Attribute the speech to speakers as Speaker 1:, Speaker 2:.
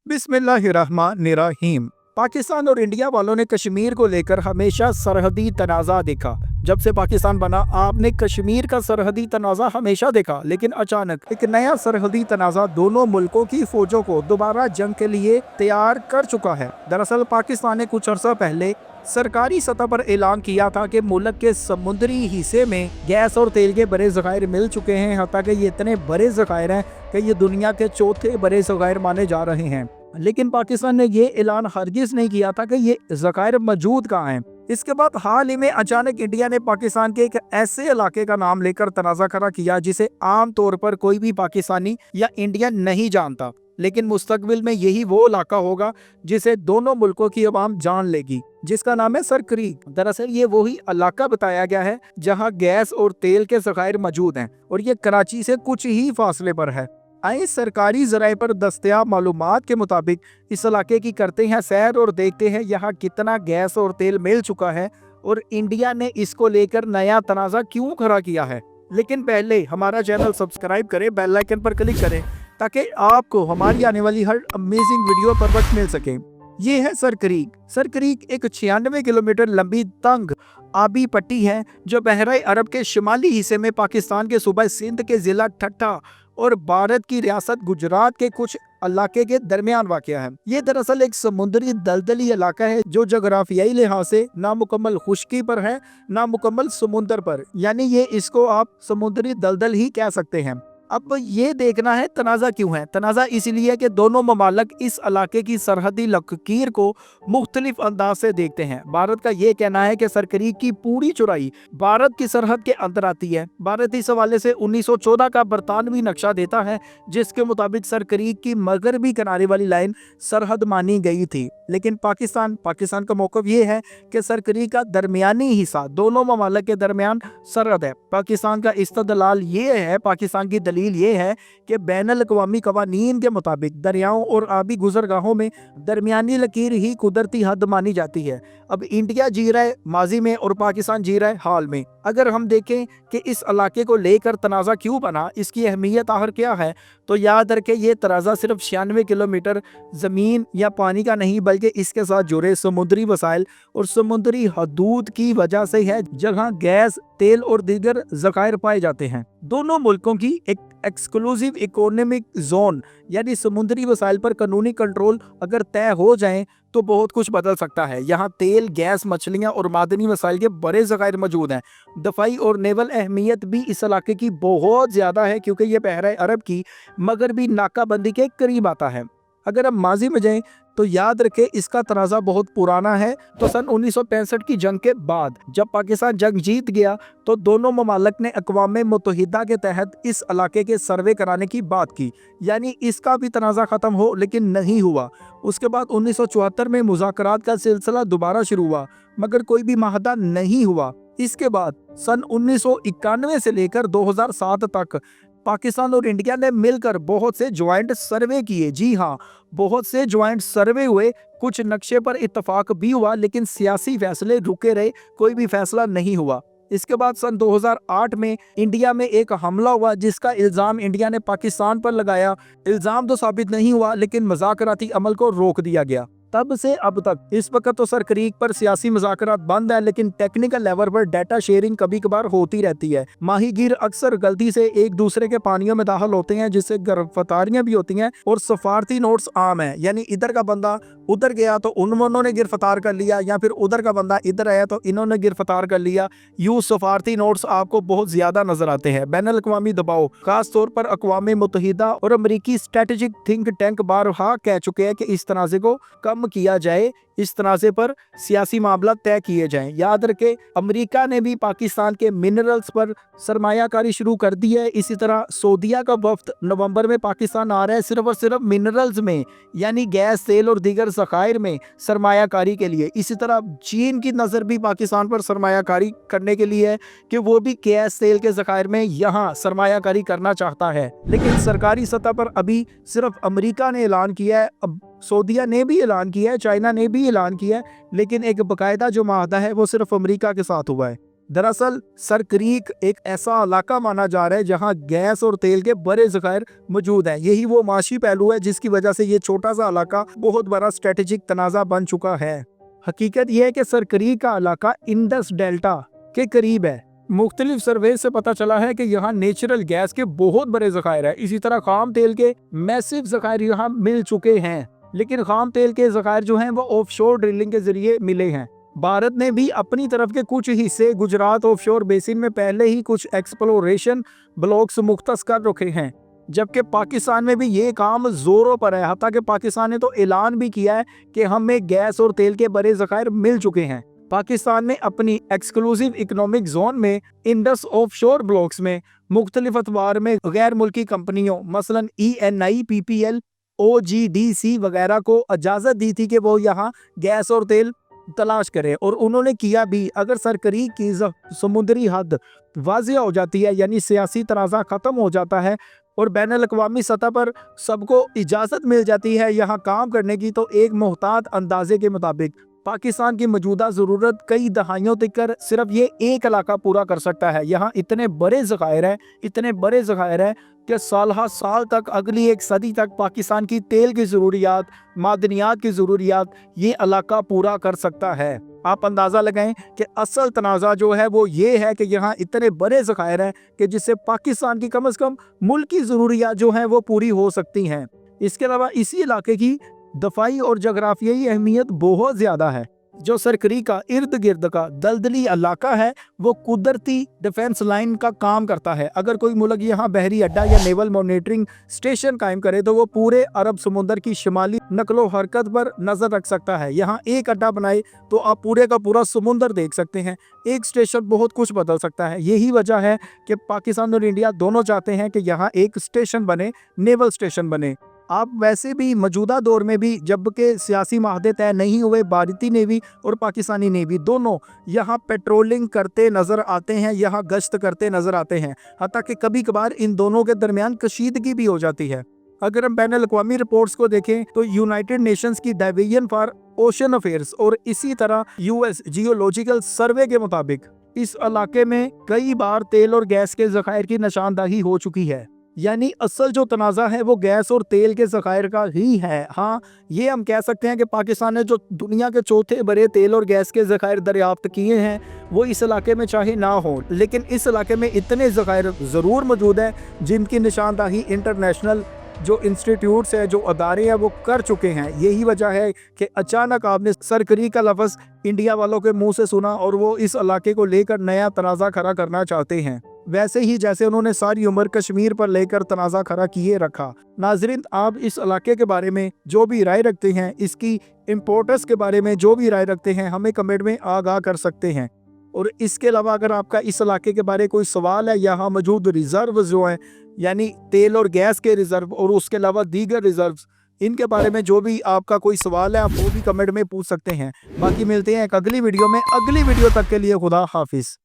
Speaker 1: बिस्मिल्लाहिर्रहमानिर्रहीम। पाकिस्तान और इंडिया वालों ने कश्मीर को लेकर हमेशा सरहदी तनाज़ा देखा। जब से पाकिस्तान बना आपने कश्मीर का सरहदी तनाज़ा हमेशा देखा, लेकिन अचानक एक नया सरहदी तनाज़ा दोनों मुल्कों की फौजों को दोबारा जंग के लिए तैयार कर चुका है। दरअसल पाकिस्तान ने कुछ अर्सा पहले सरकारी सतह पर ऐलान किया था कि मुल्क के समुद्री हिस्से में गैस और तेल के बड़े ज़खायर मिल चुके हैं। हालांकि ये इतने बड़े ज़खायर हैं कि ये दुनिया के चौथे बड़े ज़खायर माने जा रहे हैं, लेकिन पाकिस्तान ने ये ऐलान हरगिज़ नहीं किया था कि ये ज़खायर मौजूद कहाँ हैं। इसके बाद हाल ही में अचानक इंडिया ने पाकिस्तान के एक ऐसे इलाके का नाम लेकर तनाज़ा खड़ा किया जिसे आम तौर पर कोई भी पाकिस्तानी या इंडियन नहीं जानता, लेकिन मुस्तकबिल में यही वो इलाका होगा जिसे दोनों मुल्कों की अवाम जान लेगी, जिसका नाम है सर क्रीक। दरअसल ये वही इलाका बताया गया है जहां गैस और तेल के ज़खायर मौजूद हैं और ये कराची से कुछ ही फासले पर है। आए सरकारी ज़राए पर दस्तयाब मालूमात के मुताबिक इस इलाके की करते हैं सैर और देखते हैं यहाँ कितना गैस और तेल मिल चुका है और इंडिया ने इसको लेकर नया तनाज़ा क्यों खड़ा किया है। लेकिन पहले हमारा चैनल सब्सक्राइब करें, बेल आइकन पर क्लिक करें ताकि आपको हमारी आने वाली हर अमेजिंग वीडियो पर वक्त मिल सके। ये है सर क्रीक। सर क्रीक एक 96 किलोमीटर लंबी तंग आबी पट्टी है जो बहरा अरब के शुमाली हिस्से में पाकिस्तान के सूबा सिंध के ज़िला ठट्ठा और भारत की रियासत गुजरात के कुछ इलाके के दरमियान वाक़या है। ये दरअसल एक समुद्री दलदली इलाका है जो जोग्राफियाई लिहाज से नामुकम्मल खुश्की पर है, नामुकम्मल समुंदर पर, यानी ये इसको आप समुद्री दलदल ही कह सकते हैं। अब ये देखना है तनाज़ा क्यों है। तनाज़ा इसलिए है कि दोनों ममालक इस इलाके की सरहदी लकीर को मुख्तलिफ अंदाज से देखते हैं। भारत का ये कहना है कि सर क्रीक की पूरी चौड़ाई भारत की सरहद के अंदर आती है। भारत इस हवाले से 1914 का बरतानवी नक्शा देता है जिसके मुताबिक सर क्रीक की मगरबी किनारे वाली लाइन सरहद मानी गई थी, लेकिन पाकिस्तान का मौक़िफ़ ये है कि सर क्रीक का दरमियानी हिस्सा दोनों ममालक के दरमियान सरहद है। पाकिस्तान का इस्तदलाल ये है, पाकिस्तान की दलील ये है कि बैनुल अक़वामी क़वानीन के मुताबिक दरियाओं और आबी गुज़रगाहों में दरमियानी लकीर ही कुदरती हद मानी जाती है। अब इंडिया जी रहा है माजी में और पाकिस्तान जी रहा है हाल में। अगर हम देखें कि इस इलाके को लेकर तनाज़ा क्यों बना, इसकी अहमियत आखिर क्या है, तो याद रखें ये तनाज़ा सिर्फ 96 किलोमीटर ज़मीन या पानी का नहीं बल्कि इसके साथ जुड़े समुद्री वसाइल और समुद्री हदूद की वजह से है जहाँ गैस, तेल और दीगर ज़खायर पाए जाते हैं। दोनों मुल्कों की एक एक्सक्लूसिव इकोनॉमिक जोन यानी समुद्री वसाइल पर कानूनी कंट्रोल अगर तय हो जाए तो बहुत कुछ बदल सकता है। यहाँ तेल, गैस, मछलियाँ और मादनी वसाइल के बड़े ज़खायर मौजूद हैं। दफ़ाई और नेवल अहमियत भी इस इलाके की बहुत ज़्यादा है क्योंकि ये बहरा अरब की मगरबी नाकाबंदी के करीब आता है। अगर हम माजी में जाएं तो याद रखें इसका तनाज़ा बहुत पुराना है। तो सन 1965 की जंग के बाद जब पाकिस्तान जंग जीत गया तो दोनों ममालक ने अक़वाम मुत्तहिदा के तहत इस इलाके के सर्वे कराने की बात की, यानी इसका भी तनाज़ा ख़त्म हो, लेकिन नहीं हुआ। उसके बाद 1974 में मुज़ाकरात का सिलसिला दोबारा शुरू हुआ मगर कोई भी माहदा नहीं हुआ। इसके बाद सन 1991 से लेकर 2007 तक पाकिस्तान और इंडिया ने मिलकर बहुत से ज्वाइंट सर्वे किए। जी हाँ, बहुत से ज्वाइंट सर्वे हुए, कुछ नक्शे पर इत्तफाक भी हुआ, लेकिन सियासी फैसले रुके रहे, कोई भी फैसला नहीं हुआ। इसके बाद सन 2008 में इंडिया में एक हमला हुआ जिसका इल्ज़ाम इंडिया ने पाकिस्तान पर लगाया। इल्ज़ाम तो साबित नहीं हुआ लेकिन मुज़ाकराती अमल को रोक दिया गया। तब से अब तक इस वक्त तो सर क्रीक पर सियासी मुज़ाकरात बंद है, लेकिन टेक्निकल लेवल पर डाटा शेयरिंग कभी कभार होती रहती है। माहीगीर अक्सर गलती से एक दूसरे के पानियों में दाखिल होते हैं जिससे गिरफ्तारियां भी होती हैं और सफारती नोट्स आम है, यानी इधर का बंदा उधर गया तो उन्होंने गिरफ्तार कर लिया या फिर उधर का बंदा इधर आया तो इन्होंने गिरफ्तार कर लिया। यूं सफारती नोट्स आपको बहुत ज्यादा नजर आते हैं। बैनुल अक़वामी दबाव, खास तौर पर अक़वाम मुत्तहिदा और अमरीकी स्ट्रेटेजिक थिंक टैंक बारहा कह चुके हैं कि इस तनाज़े को कम किया जाए, इस तनाज़े पर सियासी मामला तय किए जाएं। याद रखें अमेरिका ने भी पाकिस्तान के मिनरल्स पर सरमायाकारी शुरू कर दी है। इसी तरह सऊदीया का वफ्द नवंबर में पाकिस्तान आ रहा है सिर्फ और सिर्फ मिनरल्स में, यानी गैस, तेल और दीगर ज़खायर में सरमायाकारी के लिए। इसी तरह चीन की नज़र भी पाकिस्तान पर सरमायाकारी करने के लिए है कि वो भी गैस, तेल के ज़खायर में यहाँ सरमायाकारी करना चाहता है, लेकिन सरकारी सतह पर अभी सिर्फ अमेरिका ने ऐलान किया है। अब सऊदीया ने भी ऐलान किया है, चाइना ने भी ऐलान किया है, लेकिन एक बाकायदा जो माहदा है वो सिर्फ अमेरिका के साथ हुआ है। दरअसल सर क्रीक एक ऐसा इलाका माना जा रहा है जहां गैस और तेल के बड़े ज़खायर मौजूद हैं। यही वो माशी पहलू है जिसकी वजह से ये छोटा सा इलाका बहुत बड़ा स्ट्रेटेजिक तनाज़ा बन चुका है। हकीकत यह है कि सर क्रीक का इलाका इंडस डेल्टा के करीब है। मुख्तलिफ सर्वे से पता चला है कि यहाँ नेचुरल गैस के बहुत बड़े ज़खायर है। इसी तरह खाम तेल के मैसिव ज़खायर यहाँ मिल चुके हैं, लेकिन खाम तेल के ज़खायर जो हैं वो ऑफशोर ड्रिलिंग के जरिए मिले हैं। भारत ने भी अपनी तरफ के कुछ हिस्से गुजरात ऑफशोर बेसिन में पहले ही कुछ एक्सप्लोरेशन ब्लॉक्स मुख्तस कर रखे हैं, जबकि पाकिस्तान में भी ये काम जोरों पर है। हत्ता कि पाकिस्तान ने तो ऐलान भी किया है कि हमें गैस और तेल के बड़े ज़खायर मिल चुके हैं। पाकिस्तान ने अपनी एक्सक्लूसिव इकोनॉमिक जोन में इंडस ऑफशोर ब्लॉक्स में मुख्तलिफ अतवार में गैर मुल्की कंपनियों मसलन ENI, PPL, OGDC वगैरह को इजाज़त दी थी कि वो यहाँ गैस और तेल तलाश करें, और उन्होंने किया भी। अगर सर क्रीक की समुद्री हद वाज़ेह हो जाती है, यानी सियासी तनाज़ा ख़त्म हो जाता है और बैनुल अक़वामी सतह पर सबको इजाज़त मिल जाती है यहाँ काम करने की, तो एक मुहतात अंदाजे के मुताबिक पाकिस्तान की मौजूदा ज़रूरत कई दहाइयों तक सिर्फ ये एक इलाका पूरा कर सकता है। यहाँ इतने बड़े ज़खायर हैं, इतने बड़े ज़खायर हैं कि साल तक, अगली एक सदी तक पाकिस्तान की तेल की ज़रूरियात, मादनियात की ज़रूरियात ये इलाका पूरा कर सकता है। आप अंदाज़ा लगाएं कि असल तनाज़ा जो है वो ये है कि यहाँ इतने बड़े ज़खायर हैं कि जिससे पाकिस्तान की कम से कम मुल्क की ज़रूरियात जो हैं वो पूरी हो सकती हैं। इसके अलावा इसी इलाके की दफाई और जगराफियाई अहमियत बहुत ज़्यादा है। जो सर क्रीक का इर्द गिर्द का दलदली इलाका है वो कुदरती डिफेंस लाइन का काम करता है। अगर कोई मुल्क यहाँ बहरी अड्डा या नेवल मॉनिटरिंग स्टेशन कायम करे तो वो पूरे अरब समुंदर की शिमाली नकलो हरकत पर नजर रख सकता है। यहाँ एक अड्डा बनाए तो आप पूरे का पूरा समुंदर देख सकते हैं। एक स्टेशन बहुत कुछ बदल सकता है। यही वजह है कि पाकिस्तान और इंडिया दोनों चाहते हैं कि यहाँ एक स्टेशन बने, नेवल स्टेशन बने। आप वैसे भी मौजूदा दौर में भी जबकि सियासी माहदे तय नहीं हुए, भारतीय नेवी और पाकिस्तानी नेवी दोनों यहाँ पेट्रोलिंग करते नज़र आते हैं, यहाँ गश्त करते नज़र आते हैं। हत्ता कि कभी कभार इन दोनों के दरमियान कशीदगी भी हो जाती है। अगर हम बैनुल अक़वामी रिपोर्ट्स को देखें तो यूनाइटेड नेशंस की डिवीजन फॉर ओशन अफेयर्स और इसी तरह US जियोलॉजिकल सर्वे के मुताबिक इस इलाके में कई बार तेल और गैस के ज़खायर की निशानदही हो चुकी है। यानी असल जो तनाज़ा है वो गैस और तेल के ज़खायर का ही है। हाँ, ये हम कह सकते हैं कि पाकिस्तान ने जो दुनिया के चौथे बड़े तेल और गैस के ज़खायर दरियाफ्त किए हैं वो इस इलाके में चाहे ना हो, लेकिन इस इलाके में इतने ज़खायर ज़रूर मौजूद हैं जिनकी निशानदही इंटरनेशनल जो इंस्टीट्यूट्स है, जो अदारे हैं वो कर चुके हैं। यही वजह है कि अचानक आपने सर क्रीक का लफ्ज़ इंडिया वालों के मुंह से सुना और वो इस इलाके को लेकर नया तनाज़ा खड़ा करना चाहते हैं, वैसे ही जैसे उन्होंने सारी उम्र कश्मीर पर लेकर तनाज़ा खड़ा किए रखा। नाज़रीन, आप इस इलाके के बारे में जो भी राय रखते हैं, इसकी इम्पोर्टेंस के बारे में जो भी राय रखते हैं, हमें कमेंट में आगाह कर सकते हैं। और इसके अलावा अगर आपका इस इलाके के बारे कोई सवाल है, यहाँ मौजूद रिजर्व जो हैं यानी तेल और गैस के रिजर्व और उसके अलावा दीगर रिजर्व, इनके बारे में जो भी आपका कोई सवाल है आप वो भी कमेंट में पूछ सकते हैं। बाकी मिलते हैं एक अगली वीडियो में। अगली वीडियो तक के लिए खुदा हाफिज़।